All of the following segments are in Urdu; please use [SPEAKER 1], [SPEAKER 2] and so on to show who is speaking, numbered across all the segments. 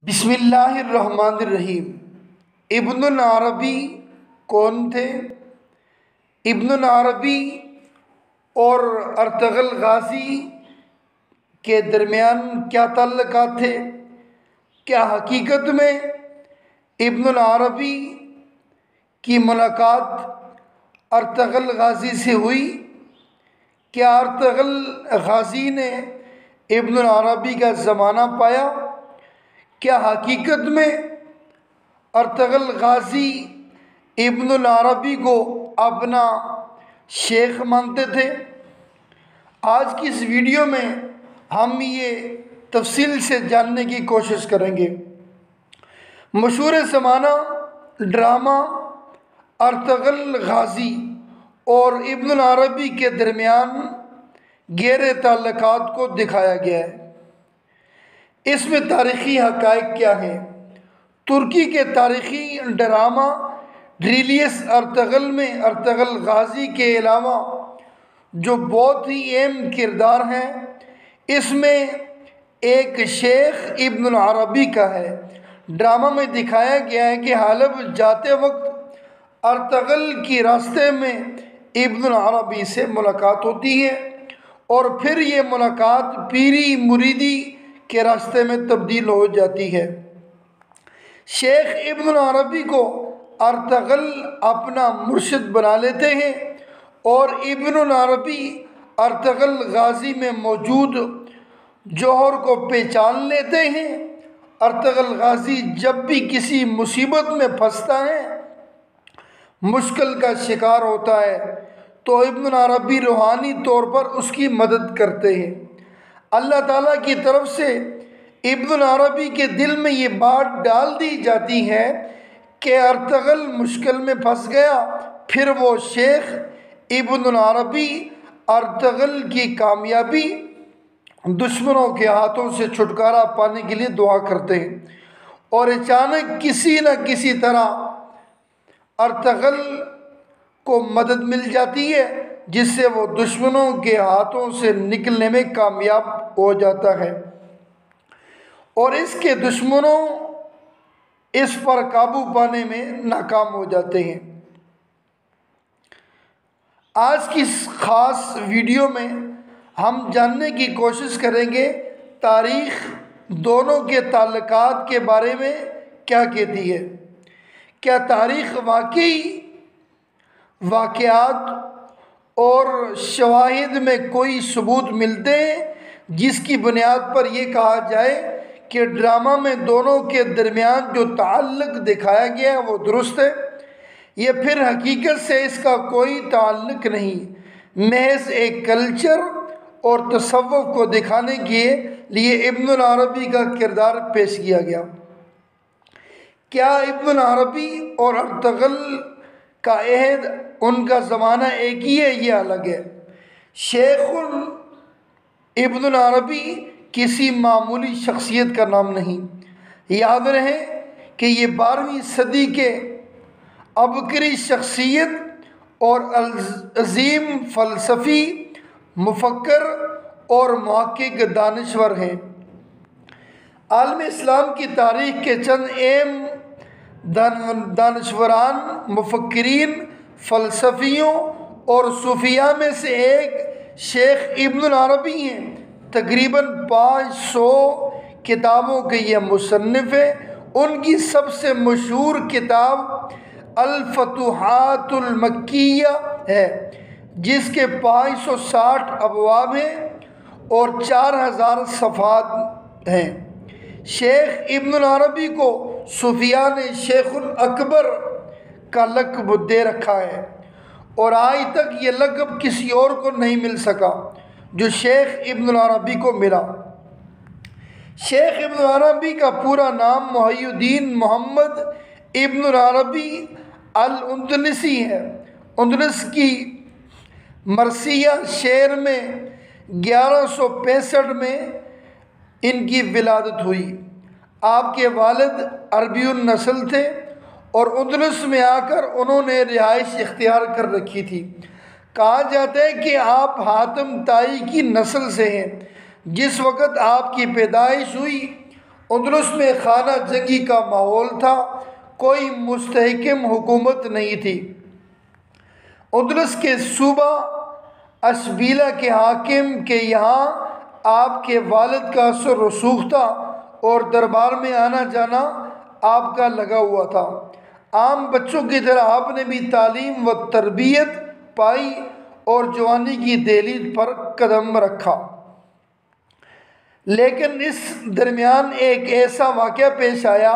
[SPEAKER 1] بسم اللہ الرحمن الرحیم۔ ابن العربی کون تھے؟ ابن العربی اور ارطغرل غازی کے درمیان کیا تعلقات تھے؟ کیا حقیقت میں ابن العربی کی ملاقات ارطغرل غازی سے ہوئی؟ کیا ارطغرل غازی نے ابن العربی کا زمانہ پایا؟ کیا حقیقت میں ارطغرل غازی ابن العربی کو اپنا شیخ مانتے تھے؟ آج کی اس ویڈیو میں ہم یہ تفصیل سے جاننے کی کوشش کریں گے۔ مشہور زمانہ ڈرامہ ارطغرل غازی اور ابن العربی کے درمیان گہرے تعلقات کو دکھایا گیا ہے۔ اس میں تاریخی حقائق کیا ہیں؟ ترکی کے تاریخی ڈرامہ ڈریلیس ارطغرل میں ارطغرل غازی کے علاوہ جو بہت ہی اہم کردار ہیں، اس میں ایک شیخ ابن العربی کا ہے۔ ڈرامہ میں دکھایا گیا ہے کہ حلب جاتے وقت ارطغرل کی راستے میں ابن العربی سے ملاقات ہوتی ہے اور پھر یہ ملاقات پیری مریدی کے راستے میں تبدیل ہو جاتی ہے۔ شیخ ابن العربی کو ارطغرل اپنا مرشد بنا لیتے ہیں اور ابن العربی ارطغرل غازی میں موجود جوہر کو پہچان لیتے ہیں۔ ارطغرل غازی جب بھی کسی مصیبت میں پھنستا ہے، مشکل کا شکار ہوتا ہے، تو ابن العربی روحانی طور پر اس کی مدد کرتے ہیں۔ اللہ تعالیٰ کی طرف سے ابن العربی کے دل میں یہ بات ڈال دی جاتی ہے کہ ارطغرل مشکل میں پھنس گیا، پھر وہ شیخ ابن العربی ارطغرل کی کامیابی، دشمنوں کے ہاتھوں سے چھٹکارا پانے کے لیے دعا کرتے ہیں، اور اچانک کسی نہ کسی طرح ارطغرل کو مدد مل جاتی ہے، جس سے وہ دشمنوں کے ہاتھوں سے نکلنے میں کامیاب ہو جاتا ہے اور اس کے دشمنوں اس پر قابو پانے میں ناکام ہو جاتے ہیں۔ آج کی اس خاص ویڈیو میں ہم جاننے کی کوشش کریں گے تاریخ دونوں کے تعلقات کے بارے میں کیا کہتی ہے۔ کیا تاریخ واقعی واقعات اور شواہد میں کوئی ثبوت ملتے ہیں جس کی بنیاد پر یہ کہا جائے کہ ڈرامہ میں دونوں کے درمیان جو تعلق دکھایا گیا ہے وہ درست ہے، یا پھر حقیقت سے اس کا کوئی تعلق نہیں، محض ایک کلچر اور تصوف کو دکھانے کے لیے ابن العربی کا کردار پیش کیا گیا؟ کیا ابن العربی اور ارطغرل کا عہد، ان کا زمانہ ایک ہی ہے، یہ الگ ہے؟ شیخ ابن العربی کسی معمولی شخصیت کا نام نہیں۔ یاد رہے کہ یہ 12ویں صدی کے عبقری شخصیت اور عظیم فلسفی، مفکر اور محقق دانشور ہیں۔ عالم اسلام کی تاریخ کے چند اہم دانشوران، مفکرین، فلسفیوں اور صوفیاء میں سے ایک شیخ ابن العربی ہیں۔ تقریباً 500 کتابوں کے یہ مصنف ہیں۔ ان کی سب سے مشہور کتاب الفتوحات المکیہ ہے، جس کے 560 ابواب ہیں اور 4000 صفحات ہیں۔ شیخ ابن العربی کو صوفیاء نے شیخ الاکبر کا لقب دے رکھا ہے، اور آج تک یہ لقب کسی اور کو نہیں مل سکا جو شیخ ابن العربی کو ملا۔ شیخ ابن العربی کا پورا نام محی الدین محمد ابن العربی الاندلسی ہے۔ اندلس کی مرثیہ شہر میں 1165 میں ان کی ولادت ہوئی۔ آپ کے والد عربی النسل تھے اور اندلس میں آ کر انہوں نے رہائش اختیار کر رکھی تھی۔ کہا جاتا ہے کہ آپ حاتم طائی کی نسل سے ہیں۔ جس وقت آپ کی پیدائش ہوئی اندلس میں خانہ جنگی کا ماحول تھا، کوئی مستحکم حکومت نہیں تھی۔ اندلس کے صوبہ اشبیلا کے حاکم کے یہاں آپ کے والد کا اثر رسوخ تھا اور دربار میں آنا جانا آپ کا لگا ہوا تھا۔ عام بچوں کی طرح آپ نے بھی تعلیم و تربیت پائی اور جوانی کی دہلیز پر قدم رکھا۔ لیکن اس درمیان ایک ایسا واقعہ پیش آیا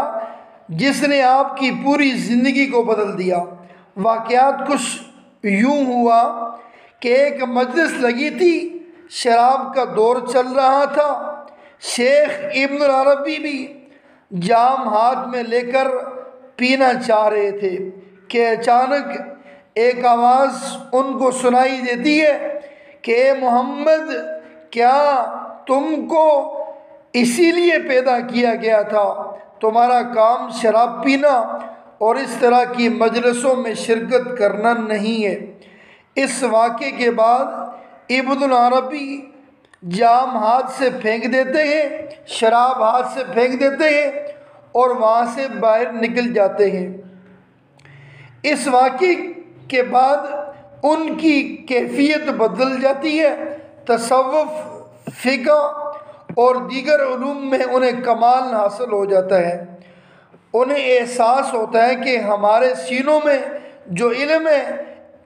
[SPEAKER 1] جس نے آپ کی پوری زندگی کو بدل دیا۔ واقعات کچھ یوں ہوا کہ ایک مجلس لگی تھی، شراب کا دور چل رہا تھا، شیخ ابن العربی بھی جام ہاتھ میں لے کر پینا چاہ رہے تھے کہ اچانک ایک آواز ان کو سنائی دیتی ہے کہ اے محمد، کیا تم کو اسی لیے پیدا کیا گیا تھا؟ تمہارا کام شراب پینا اور اس طرح کی مجلسوں میں شرکت کرنا نہیں ہے۔ اس واقعے کے بعد ابن العربی جام ہاتھ سے پھینک دیتے ہیں، شراب ہاتھ سے پھینک دیتے ہیں اور وہاں سے باہر نکل جاتے ہیں۔ اس واقعے کے بعد ان کی کیفیت بدل جاتی ہے، تصوف، فقہ اور دیگر علوم میں انہیں کمال حاصل ہو جاتا ہے۔ انہیں احساس ہوتا ہے کہ ہمارے سینوں میں جو علم ہے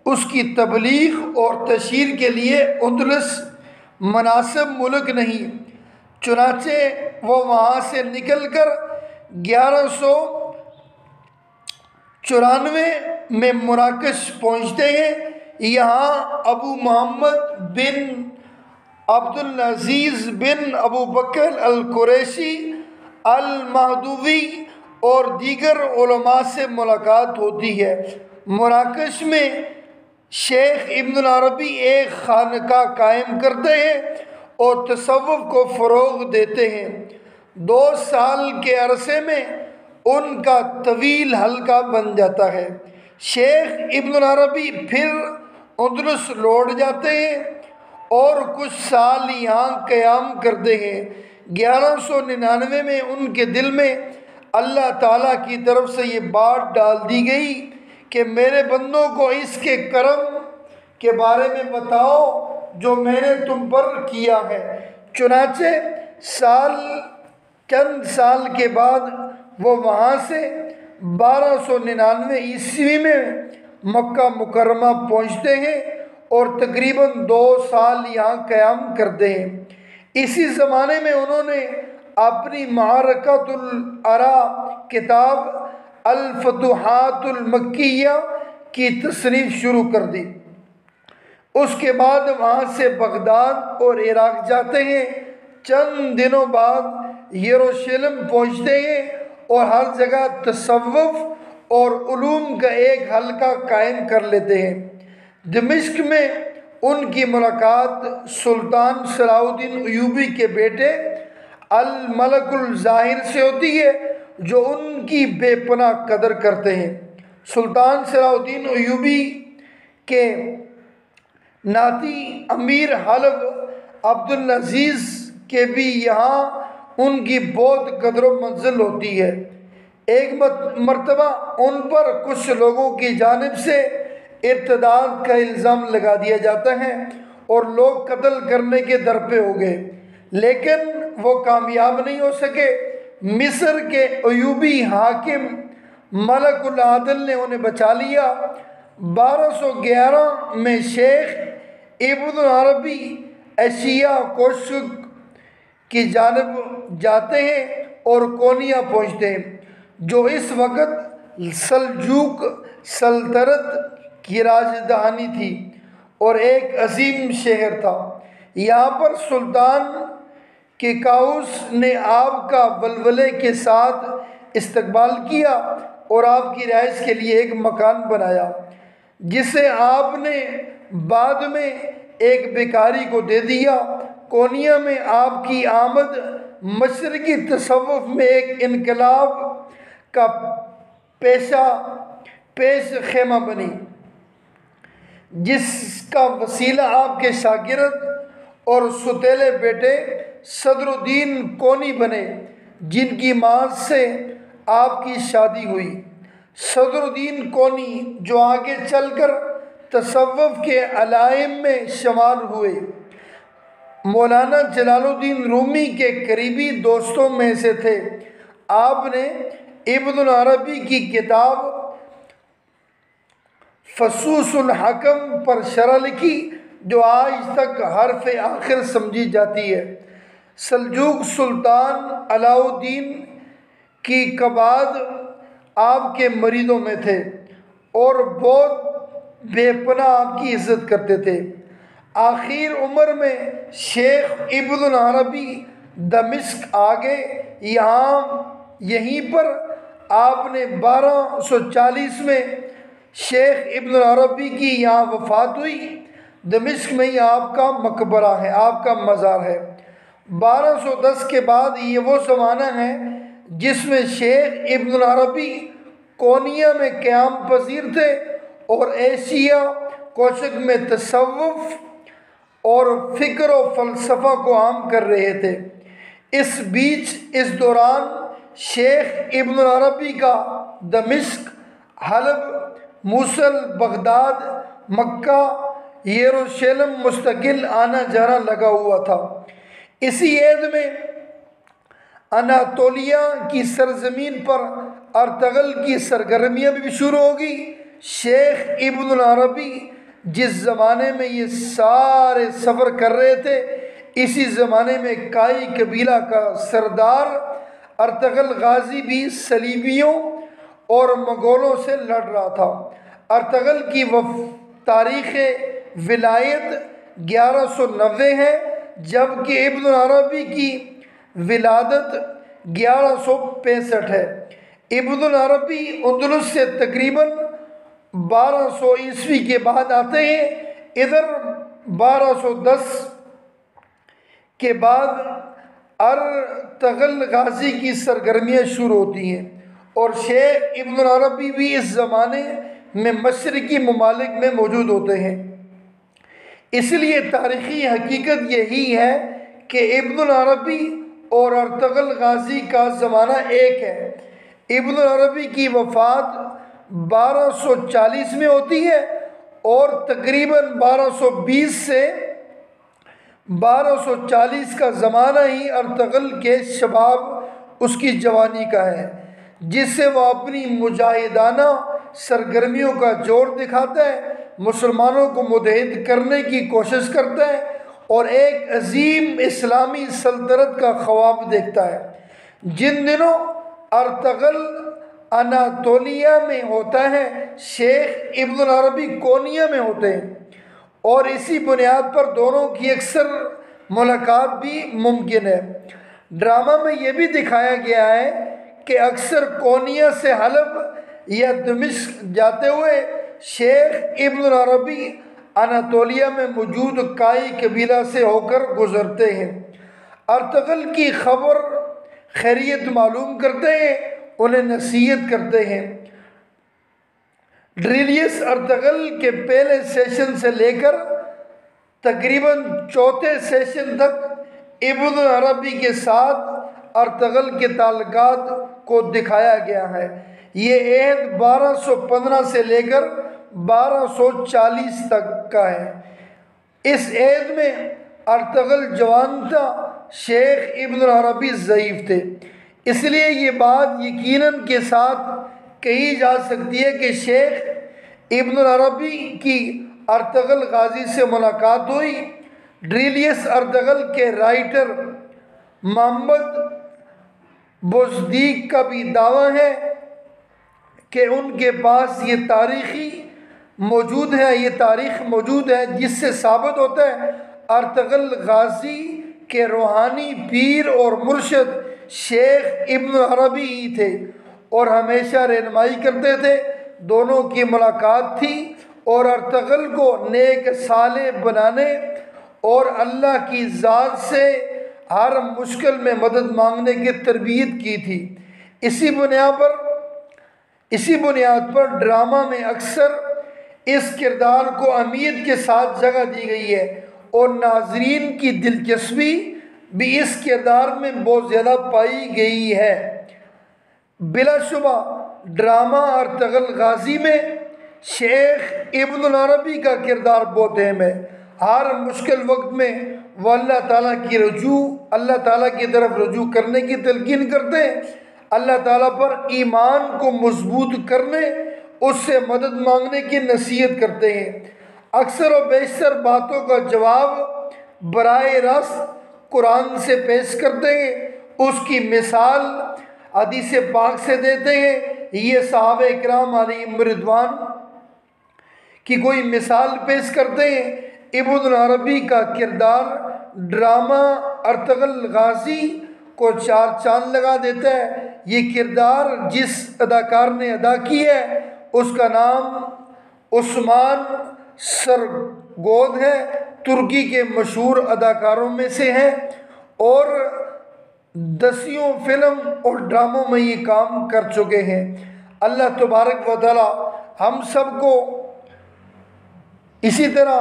[SPEAKER 1] اس کی تبلیغ اور تشہیر کے لیے اندلس مناسب ملک نہیں۔ چنانچہ وہ وہاں سے نکل کر 1194 میں مراکش پہنچتے ہیں۔ یہاں ابو محمد بن عبد العزیز بن ابو بکر القریشی المہدوی اور دیگر علماء سے ملاقات ہوتی ہے۔ مراکش میں شیخ ابن العربی ایک خانقاہ قائم کرتے ہیں اور تصوف کو فروغ دیتے ہیں۔ 2 سال کے عرصے میں ان کا طویل حلقہ بن جاتا ہے۔ شیخ ابن العربی پھر اندلس لوٹ جاتے ہیں اور کچھ سال یہاں قیام کرتے ہیں۔ 1199 میں ان کے دل میں اللہ تعالیٰ کی طرف سے یہ بات ڈال دی گئی کہ میرے بندوں کو اس کے کرم کے بارے میں بتاؤ جو میں نے تم پر کیا ہے۔ چنانچہ چند سال کے بعد وہ وہاں سے 1299 عیسوی میں مکہ مکرمہ پہنچتے ہیں اور تقریباً 2 سال یہاں قیام کرتے ہیں۔ اسی زمانے میں انہوں نے اپنی معرکۃ العراء کتاب الفتوحات المکیہ کی تصنیف شروع کر دی۔ اس کے بعد وہاں سے بغداد اور عراق جاتے ہیں۔ چند دنوں بعد یروشلم پہنچتے ہیں اور ہر جگہ تصوف اور علوم کا ایک حلقہ قائم کر لیتے ہیں۔ دمشق میں ان کی ملاقات سلطان صلاح الدین ایوبی کے بیٹے الملک الظاہر سے ہوتی ہے جو ان کی بے پناہ قدر کرتے ہیں۔ سلطان صلاح الدین ایوبی کے ناتی امیر حلب عبد العزیز کے بھی یہاں ان کی بہت قدر و منزل ہوتی ہے۔ ایک مرتبہ ان پر کچھ لوگوں کی جانب سے ارتداد کا الزام لگا دیا جاتا ہے اور لوگ قتل کرنے کے درپے ہو گئے، لیکن وہ کامیاب نہیں ہو سکے۔ مصر کے ایوبی حاکم ملک العادل نے انہیں بچا لیا۔ 1211 میں شیخ ابن العربی ایشیا کوشک کی جانب جاتے ہیں اور کونیا پہنچتے ہیں جو اس وقت سلجوق سلطنت کی راجدھانی تھی اور ایک عظیم شہر تھا۔ یہاں پر سلطان کیکاؤس نے آپ کا ولولے کے ساتھ استقبال کیا اور آپ کی رہائش کے لیے ایک مکان بنایا جسے آپ نے بعد میں ایک بیکاری کو دے دیا۔ کونیا میں آپ کی آمد مشرقی تصوف میں ایک انقلاب کا پیش خیمہ بنی، جس کا وسیلہ آپ کے شاگرد اور ستیلے بیٹے صدر الدین کونی بنے۔ جن کی ماں سے آپ کی شادی ہوئی، صدر الدین کونی جو آگے چل کر تصوف کے علائم میں شمار ہوئے، مولانا جلال الدین رومی کے قریبی دوستوں میں سے تھے۔ آپ نے ابن العربی کی کتاب فصوص الحکم پر شرح لکھی جو آج تک حرف آخر سمجھی جاتی ہے۔ سلجوق سلطان علاء الدین کی کباد آپ کے مریدوں میں تھے اور بہت بے پناہ آپ کی عزت کرتے تھے۔ آخر عمر میں شیخ ابن العربی دمشق آگے، یہیں پر آپ نے 1240 میں شیخ ابن العربی کی یہاں وفات ہوئی۔ دمشق میں ہی آپ کا مقبرہ ہے، آپ کا مزار ہے۔ 1210 کے بعد یہ وہ زمانہ ہے جس میں شیخ ابن العربی کونیا میں قیام پذیر تھے اور ایشیا کوشک میں تصوف اور فکر و فلسفہ کو عام کر رہے تھے۔ اس دوران شیخ ابن العربی کا دمشق، حلب، موصل، بغداد، مکہ، یروشلم مستقل آنا جانا لگا ہوا تھا۔ اسی عہد میں اناطولیہ کی سرزمین پر ارطغرل کی سرگرمیاں بھی شروع ہو گئی۔ شیخ ابن العربی جس زمانے میں یہ سارے سفر کر رہے تھے، اسی زمانے میں کائی قبیلہ کا سردار ارطغرل غازی بھی صلیبیوں اور مغولوں سے لڑ رہا تھا۔ ارطغرل کی تاریخ ولایت 1190 ہے، جبکہ ابن العربی کی ولادت 1165 ہے۔ ابن العربی اندلس سے تقریباً 1200 عیسوی کے بعد آتے ہیں۔ ادھر 1210 کے بعد ارطغرل غازی کی سرگرمیاں شروع ہوتی ہیں اور شیخ ابن العربی بھی اس زمانے میں مشرقی ممالک میں موجود ہوتے ہیں۔ اس لیے تاریخی حقیقت یہی ہے کہ ابن العربی اور ارطغرل غازی کا زمانہ ایک ہے۔ ابن العربی کی وفات 1240 میں ہوتی ہے اور تقریباً 1220 سے 1240 کا زمانہ ہی ارطغرل کے شباب، اس کی جوانی کا ہے، جس سے وہ اپنی مجاہدانہ سرگرمیوں کا زور دکھاتا ہے، مسلمانوں کو متحد کرنے کی کوشش کرتا ہے اور ایک عظیم اسلامی سلطنت کا خواب دیکھتا ہے۔ جن دنوں ارطغرل اناطولیہ میں ہوتا ہے، شیخ ابن العربی کونیا میں ہوتے ہیں، اور اسی بنیاد پر دونوں کی اکثر ملاقات بھی ممکن ہے۔ ڈرامہ میں یہ بھی دکھایا گیا ہے کہ اکثر کونیا سے حلب یا دمشق جاتے ہوئے شیخ ابن العربی اناطولیہ میں موجود کائی قبیلہ سے ہو کر گزرتے ہیں، ارطغرل کی خبر خیریت معلوم کرتے ہیں، انہیں نصیحت کرتے ہیں۔ ڈریلیس ارطغرل کے پہلے سیشن سے لے کر تقریباً چوتھے سیشن تک ابن العربی کے ساتھ ارطغرل کے تعلقات کو دکھایا گیا ہے۔ یہ عہد 1215 سے لے کر 1240 تک کا ہے۔ اس عہد میں ارطغرل جوان تھا، شیخ ابن العربی ضعیف تھے۔ اس لیے یہ بات یقیناً کے ساتھ کہی جا سکتی ہے کہ شیخ ابن العربی کی ارطغرل غازی سے ملاقات ہوئی۔ ڈریلیس ارطغرل کے رائٹر محمد بزدیق کا بھی دعویٰ ہے کہ ان کے پاس یہ تاریخ موجود ہے جس سے ثابت ہوتا ہے ارطغرل غازی کے روحانی پیر اور مرشد شیخ ابن العربی ہی تھے اور ہمیشہ رہنمائی کرتے تھے۔ دونوں کی ملاقات تھی اور ارطغرل کو نیک صالح بنانے اور اللہ کی ذات سے ہر مشکل میں مدد مانگنے کی تربیت کی تھی۔ اسی بنیاد پر ڈرامہ میں اکثر اس کردار کو اہمیت کے ساتھ جگہ دی گئی ہے اور ناظرین کی دلچسپی بھی اس کردار میں بہت زیادہ پائی گئی ہے۔ بلا شبہ ڈرامہ ارطغرل غازی میں شیخ ابن العربی کا کردار بہت اہم ہے۔ ہر مشکل وقت میں وہ اللہ تعالیٰ کی طرف رجوع کرنے کی تلقین کرتے ہیں، اللہ تعالیٰ پر ایمان کو مضبوط کرنے، اس سے مدد مانگنے کی نصیحت کرتے ہیں۔ اکثر و بیشتر باتوں کا جواب براہ راست قرآن سے پیش کرتے ہیں، اس کی مثال حدیث پاک سے دیتے ہیں۔ یہ صحابہ اکرام علیہم رضوان کی کوئی مثال پیش کرتے ہیں۔ ابن العربی کا کردار ڈرامہ ارطغرل غازی کو چار چاند لگا دیتا ہے۔ یہ کردار جس اداکار نے ادا کی ہے اس کا نام عثمان سرگود ہے، ترکی کے مشہور اداکاروں میں سے ہیں اور دسیوں فلم اور ڈراموں میں یہ کام کر چکے ہیں۔ اللہ تبارک و تعالی ہم سب کو اسی طرح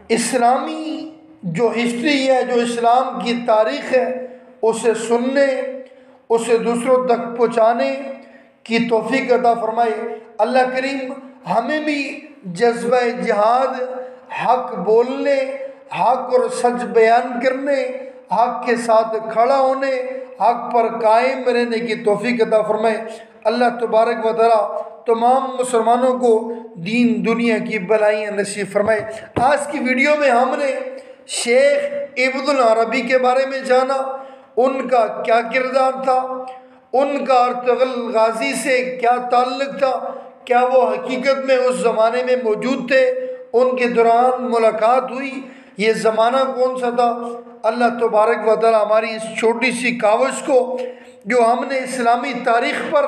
[SPEAKER 1] اسلامی جو ہسٹری ہے، جو اسلام کی تاریخ ہے، اسے سننے، اسے دوسروں تک پہنچانے کی توفیق عطا فرمائے۔ اللہ کریم ہمیں بھی جذبہ جہاد، حق بولنے، حق اور سچ بیان کرنے، حق کے ساتھ کھڑا ہونے، حق پر قائم رہنے کی توفیق عطا فرمائے۔ اللہ تبارک و تعالی تمام مسلمانوں کو دین دنیا کی بلائیاں نصیب فرمائے۔ آج کی ویڈیو میں ہم نے شیخ ابن العربی کے بارے میں جانا، ان کا کیا کردار تھا، ان کا ارطغرل غازی سے کیا تعلق تھا، کیا وہ حقیقت میں اس زمانے میں موجود تھے، ان کے دوران ملاقات ہوئی، یہ زمانہ کون سا تھا۔ اللہ تبارک و تعالی ہماری اس چھوٹی سی کاوش کو جو ہم نے اسلامی تاریخ پر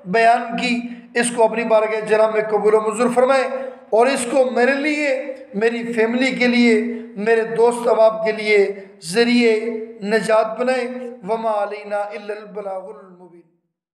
[SPEAKER 1] بیان کی، اس کو اپنی بارگاہ جناب میں قبول و منظور فرمائے، اور اس کو میرے لیے، میری فیملی کے لیے، میرے دوست احباب کے لیے ذریعے نجات بنائے۔ وما علینا الا البلاغ